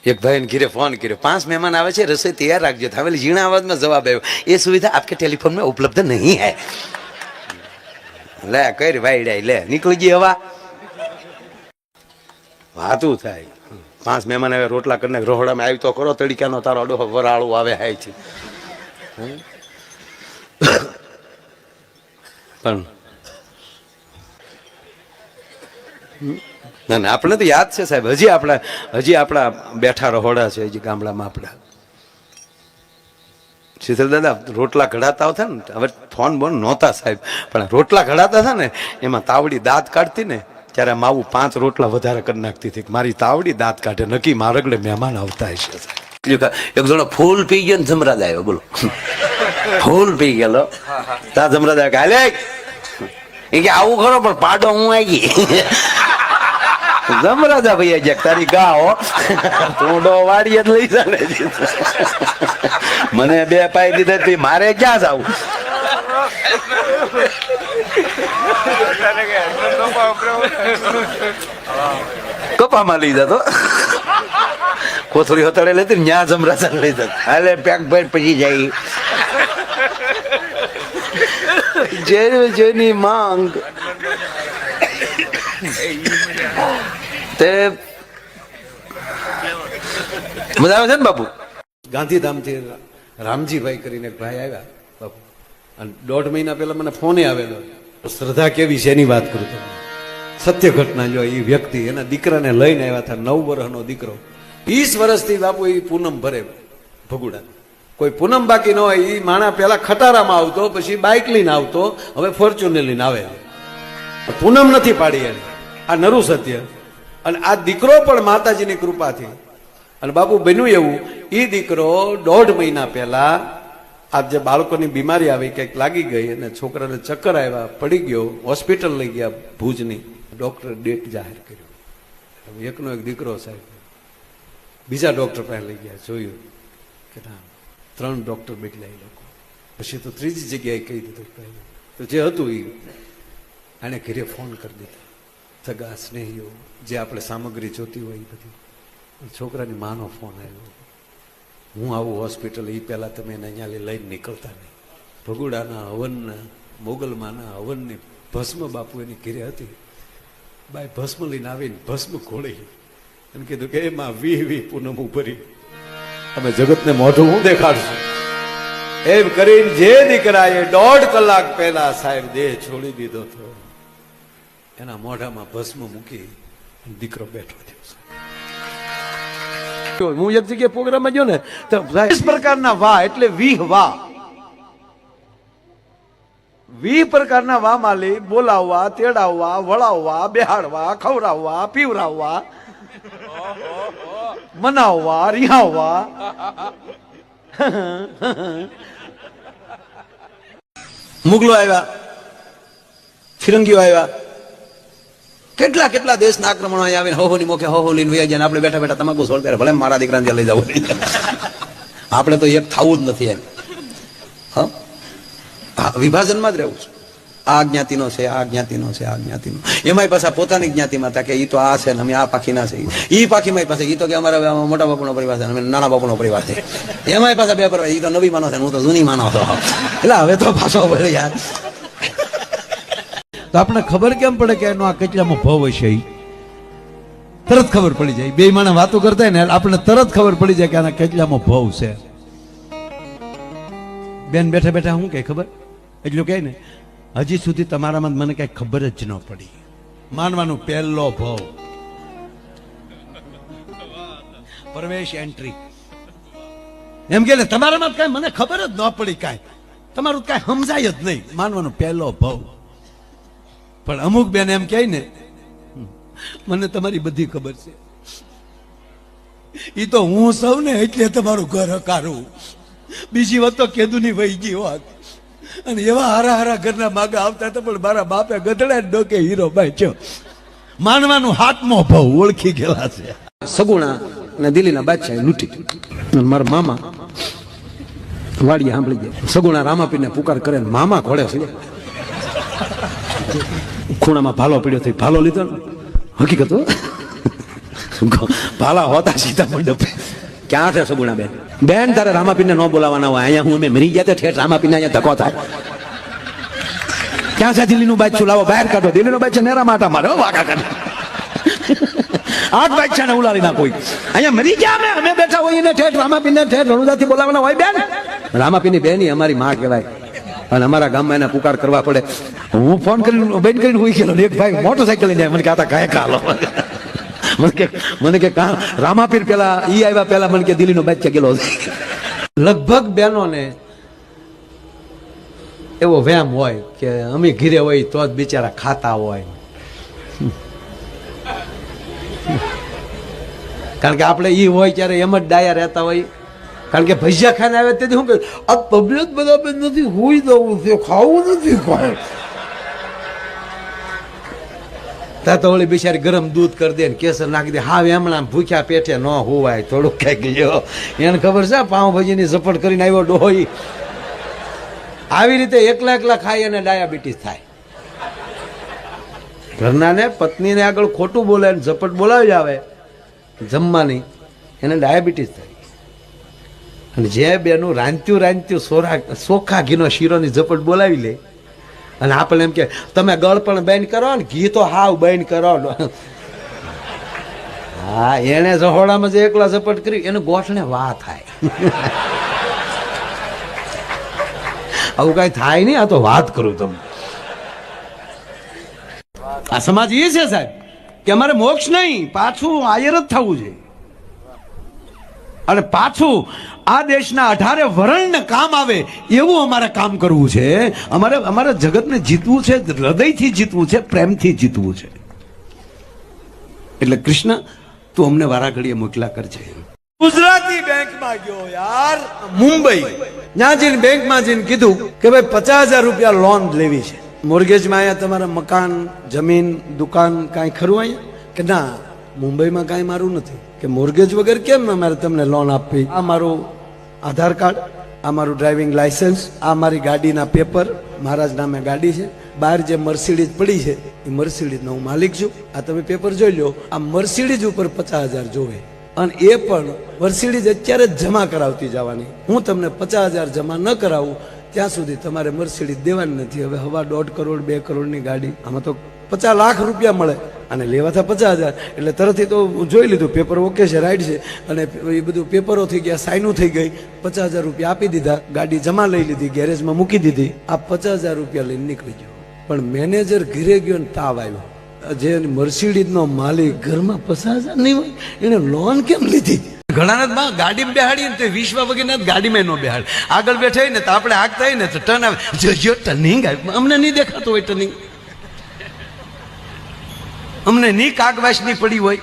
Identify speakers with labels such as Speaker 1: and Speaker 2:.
Speaker 1: એક ભાઈને ઘીરે ફોન કર્યો, 5 મહેમાન આવે છે, રસોઈ તૈયાર રાખજો. હવેલી ઝીણા અવાજમાં જવાબ આવ્યો, એ સુવિધા આપકે ટેલિફોન में उपलब्ध नहीं है. લે કઈ ભાઈ ડાય લે નીકળી ગઈ હવા. વાતું થાય. 5 મહેમાન આવે, રોટલા કરીને રોહડામાં આવી તો કરો, તડીકાનો તારો ડોહો વરાળું આવે હાય છે. પણ ના ના, આપણે તો યાદ છે સાહેબ, હજી આપણા બેઠા રહોડા છે હજી ગામડામાં આપણા. શીતલ દાદા રોટલા ઘડાતા હતા ને, હવે ફોન બોન નહોતા સાહેબ, પણ રોટલા ઘડાતા હતા ને એમાં તાવડી દાંત કાઢતી ને ત્યારે માવું 5 રોટલા વધારે કરી નાખતી હતી. મારી તાવડી દાંત કાઢે, નક્કી મારગડે મહેમાન આવતા હશે સાહેબ. એક જણો ફૂલ પી ગયો ને જમરાજ આવ્યો, બોલો ફૂલ પી ગયેલો, તા જમરાજ આવ્યો, હાલે એ કે આવું ખરો પણ પાડો હું આવી ગઈ. જમરાજા ભાઈ જક તારી ગાઓ તું વાડીએ લઈ ચાલે. મને 2 પાઈ દીધા, મારે ક્યાં જાવું? કપામાં લઈ જતો, કોથળી હતાડે લેતી ન્યા જમરાજા લઈ જતો, હાલે પેક ભાઈ પછી જાય. જેની માંગ તે મજા આવે છે ને બાપુ. ગાંધીધામથી રામજીભાઈ કરીને એક ભાઈ આવ્યા બાપુ, અને 1.5 મહિના પહેલા મને ફોને આવેલો. શ્રદ્ધા કેવી છે એની વાત કરું તમને, સત્ય ઘટના. જો એ વ્યક્તિ એના દીકરાને લઈને આવ્યા હતા, 9 વર્ષનો દીકરો, 20 વર્ષથી બાપુ એ પૂનમ ભરે ભગુડા. કોઈ પૂનમ બાકી ન હોય. એ માણા પેલા ખટારામાં આવતો, પછી બાઇક લઈને આવતો, હવે ફોર્ચ્યુનર લઈને આવે. પૂનમ નથી પાડી એને, આ નરું સત્ય. અને આ દીકરો પણ માતાજીની કૃપાથી. અને બાપુ બન્યું એવું, એ દીકરો 1.5 મહિના પહેલા આ જે બાળકોની બીમારી આવી, કંઈક લાગી ગઈ અને છોકરાને ચક્કર આવ્યા, પડી ગયો, હોસ્પિટલ લઈ ગયા ભુજની. ડોક્ટર ડેટ જાહેર કર્યો. એકનો એક દીકરો સાહેબ બીજા ડોક્ટર પાસે લઈ ગયા, જોયું કે ના 3 ડોક્ટર બદલાય લોકો. પછી તો 3જી જગ્યાએ કહી દીધું. તો જે હતું એ આને ઘરે ફોન કરી દીધો, સગા સ્નેહીઓ જે આપણે સામગ્રી જોતી હોય એ બધી. છોકરાની માનો ફોન આવ્યો, હું આવું હોસ્પિટલ, એ પહેલાં તમે એને અહીંયા લઈને નીકળતા નહીં. ભગુડાના હવનના, મોગલમાના હવનની ભસ્મ બાપુ એની ઘરે હતી. બાય ભસ્મ લઈને આવીને ભસ્મ ખોળી એમ કીધું કે એમાં 20 પૂનમ ભરી અમે જગતને મોઢું હું દેખાડશું. એમ કરીને જે દીકરાએ 1.5 કલાક પહેલા સાહેબ દેહ છોડી દીધો હતો, એના મોઢામાં ભસ્મ મૂકી દીકરો બેઠો થયો. હું એક જગ્યાએ પ્રોગ્રામમાં ગયો ને તો ਇਸ પ્રકારના વાહ એટલે 20 વાહ, 20 પ્રકારના વાહ માલી બોલાવવા, તેડાવવા, વળાવવા, બેહાડવા, ખવડાવવા, પીવરાવવા, મનાવવા, રિહાવવા. મુગલો આવ્યા, ફિરંગીઓ આવ્યા, કેટલા દેશના આક્રમણો આવીને હોહોની મોખે હોહો લઈને વયા જાય. આપણે બેઠા બેઠા તમાકુ છોડતા ભલે મારા દીકરાને ત્યાં લઈ જવું. આપણે તો એક થવું જ નથી એમ. હા, વિભાજનમાં જ રહેવું છે. આ જ્ઞાતિનો છે, આ જ્ઞાતિનો છે, આ જ્ઞાતિનો. એમાંય પાછા પોતાની જ્ઞાતિમાં હતા કે ઈ તો આ છે ને અમે આ પાખીના છે. ઈ પાખીમાં પાસે ઈ તો કે અમારા મોટા બાપુનો પરિવાર છે, અમે નાના બાપુનો પરિવાર છે. એમાંય પાછા 2 પરિવાર. ઈ તો નવી માનો છે, હું તો જૂની માનો હતો. એટલે હવે તો પાછો ભલે યાર.
Speaker 2: તો આપણે ખબર કેમ પડે કે એનો આ કેટલામાં ભાવ હશે? તરત ખબર પડી જાય. 2 માણસ વાતો કરતા હોય ને આપણે તરત ખબર પડી જાય કે આના કેટલામાં ભાવ છે. બેન બેઠા બેઠા શું કઈ ખબર એટલું કહે ને, હજી સુધી તમારામાં મને કઈ ખબર જ ન પડી. માનવાનું પહેલો ભાવ પ્રવેશ એન્ટ્રી. એમ કે તમારામાં કઈ મને ખબર જ ન પડી, કાંઈ તમારું કઈ સમજાય જ નહીં. માનવાનો પહેલો ભાવ. પણ અમુક બેન એમ કહે ને, મને તમારી બધી ખબર છે, ઈ તો હું સૌ ને એટલે તમારું ઘર હકારું. બીજી વાત તો કેદુની વહી ગઈ હોત. અને એવા હારા ઘરના માગા આવતા હતા, પણ મારા બાપે ગધડા ડોકે હીરો બાંચ્યો. માનવાનું 7મો ભાવ ઓળખી ગયેલા છે.
Speaker 1: સગુણા અને દિલ્હીના બાદશાહ લૂંટી. મારા મામા વાડીએ સાંભળી ગયા. સગુણા રામાપીરને પુકાર કરે, મામા ઘોડે છે. ખૂણામાં ભાલો પડ્યો, ભાલો લીધો. હકીકત ભાલા હોતા સીતા મંડપે ક્યાં છે સગુણા બેન? બેન તારે રામાપીરને ન બોલાવાના હોય, અહીંયા હું અમે મરી ગયા ઠેઠ રામાપીરને અહીંયા ધક્કો થાય. ક્યાં છે દિલ્હીનું બાદશાહ? લાવો બહાર કાઢો. દિલ્હીનો બાદશાહ નેરા માટા મારે વાકા કાઢે. 8 બાદશાહ ને ઉલાડી ના કોઈ અહીંયા મરી ગયા. અમે બેઠા હોઈએ ને ઠેઠ રામાપીરને ઠેઠ રણુદાથી બોલાવાના હોય. બેન રામાપીરની બેન અમારી માં કહેવાય અને અમારા ગામમાં એના પુકાર કરવા પડે. હું ફોન કરીને બેન કરીને હોઈ ગયેલો. એક ભાઈ મોટરસાઇકલ લઈને જાય. મને કહેતા કાય કાલો મને કે કા રામાપીર પેલા ઈ આવ્યા પેલા મને કે દિલ્હીનો બાદશાહ ગયેલો. લગભગ બહેનોને એવો વહેમ હોય કે અમે ઘીરે હોય તો જ બિચારા ખાતા હોય. કારણ કે આપણે ઈ હોય ત્યારે એમ જ ડાયા રહેતા હોય. કારણ કે ભજીયા ખાને આવે તેથી શું કહ્યું, આ તબિયત બરાબર નથી, હોઈ જવું છે, ખાવું નથી કોઈ. ત્યાં તો ઓલી બિચારી ગરમ દૂધ કરી દે ને કેસર નાખી દે. હા એમણા ભૂખ્યા પેટે ન હોવાય, થોડુંક ખાઈ ગયો. એને ખબર છે પાઉંભાજીની ઝપટ કરીને આવ્યો ડોહી. આવી રીતે એકલા એકલા ખાય અને ડાયાબિટીસ થાય. ઘરના ને પત્નીને આગળ ખોટું બોલે ને ઝપટ બોલાવી આવે જમવાની, એને ડાયાબિટીસ થાય. અને જે બેનું રાંધ્યું ચોખા ઘીનો શીરોની ઝપટ બોલાવી લે અને આપણે એમ કે તમે ગળ પણ બેન કરો ને ઘી તો હાવ બેન કરો. હા એને રહોડામાં જે એકલા ઝપટ કરી એને ગોઠને વાહ થાય. આવું કઈ થાય નહીં. આ તો વાત કરું તમને. આ સમાજ એ છે સાહેબ કે અમારે મોક્ષ નહીં, પાછું આયર જ થવું છે. અને પાછું આ દેશના 18 વર્ણને કામ આવે એવું અમારે કામ કરવું છે. અમારે જગતને જીતવું છે, હૃદયથી જીતવું છે, પ્રેમથી જીતવું છે. એટલે કૃષ્ણ તું અમને વારા ઘડીએ મોકલા કરજે. ગુજરાતી બેંકમાં ગયો યાર, મુંબઈ. ત્યાં જઈને બેંકમાં જઈને કીધું કે ભાઈ 50,000 રૂપિયા લોન લેવી છે. મોર્ગેજમાં અહીંયા તમારા મકાન, જમીન, દુકાન કાંઈ ખરું અહીંયા? કે ના, મુંબઈમાં કાંઈ મારું નથી. કે મોર્ગેજ વગર કેમ અમારે તમને લોન આપવી? આ મારું આધાર કાર્ડ, આ મારું ડ્રાઇવિંગ લાયસન્સ, આ મારી ગાડીના પેપર, મારા જ નામે ગાડી છે. બહાર જે મર્સિડીઝ પડી છે એ મર્સિડીઝનો હું માલિક છું. આ તમે પેપર જોઈ લો. આ મર્સિડીઝ ઉપર 50,000 જોવે અને એ પણ મર્સિડીઝ અત્યારે જ જમા કરાવતી જવાની. હું તમને 50,000 જમા ન કરાવું ત્યાં સુધી તમારે મર્સિડીઝ દેવાની નથી. હવે 1.5 કરોડ 2 કરોડની ગાડી, આમાં તો 50 લાખ રૂપિયા મળે અને લેવા હતા 50,000. એટલે તરતથી તો જોઈ લીધું પેપર ઓકે છે, રાઈટ છે. અને એ બધું પેપરો થઈ ગયા, સાઈનું થઈ ગઈ. 50,000 રૂપિયા આપી દીધા, ગાડી જમા લઈ લીધી, ગેરેજમાં મૂકી દીધી. આ 50,000 રૂપિયા લઈને નીકળી ગયો. પણ મેનેજર ઘરે ગયો ને તાવ આવ્યો. જે મર્સિડીઝનો માલિક ઘરમાં 50,000 નહીં હોય, એને લોન કેમ લીધી? ઘણા ગાડીમાં બેહાડીએ ને તો વિશ્વ વગેરે ગાડીમાં ન બેહાડ. આગળ બેઠા હોય ને તો આપણે આગતા હોય ને તો ટર્ન આવે, જો ટર્નિંગ આવે. અમને નહીં દેખાતું હોય ટર્નિંગ, અમને નહીં કાગવાસની પડી હોય.